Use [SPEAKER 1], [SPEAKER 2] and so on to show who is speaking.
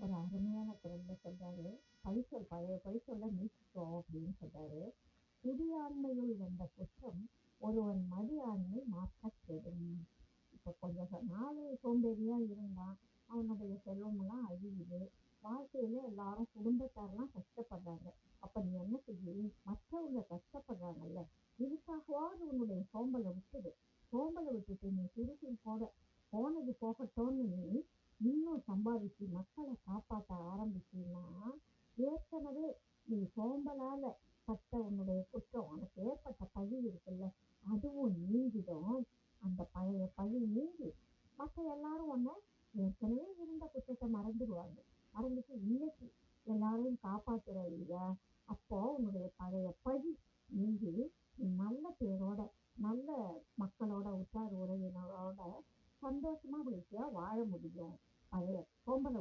[SPEAKER 1] ஒரு அருமையான குரல்ல சொல்றாரு. பழிச்சொல் பழைய பழிச்சொல்ல நீக்கிக்கோ அப்படின்னு சொல்றாரு. "குடியாண்மையுள் வந்த குற்றம் ஒருவன் மடியாண்மை மாற்றக் கெடும்." இப்ப கொஞ்சம் நாள் சோம்பேறியா இருந்தான். அவனுடைய செல்வமெல்லாம் அழியுது. வாழ்க்கையில எல்லாரும் குடும்பத்தாரெல்லாம் கஷ்டப்படுறாங்க. அப்ப நீ என்ன செய்ய? மற்றவங்க கஷ்டப்படுறாங்கல்ல, இதுக்காகவாவது உன்னுடைய சோம்பலை விட்டுடு. சோம்பலை விட்டுட்டு நீ சுறுசுறுப்போட போனது போகட்டும்னு நீ இன்னும் சம்பாதிச்சு மக்களை காப்பாற்ற ஆரம்பிச்சீன்னா, ஏற்கனவே நீ சோம்பலால பட்ட உன்னுடைய குற்றம், உனக்கு ஏற்பட்ட பழி இருக்குல்ல, அதுவும் நீங்கிடும். அந்த பழைய பழி நீங்கி மற்ற எல்லாரும் உன்னை ஏற்கனவே இருந்த குற்றத்தை மறந்துடுவாங்க. மறந்துட்டு இன்னைக்கு எல்லாரையும் காப்பாத்துற இல்லையா, அப்போ உன்னுடைய பழைய பழி நீங்கி நீ நல்ல பேரோட, நல்ல மக்களோட, உற்றார் உறவினரோட சந்தோஷமா மகிழ்ச்சியா வாழ முடியும். பழைய சோம்பலை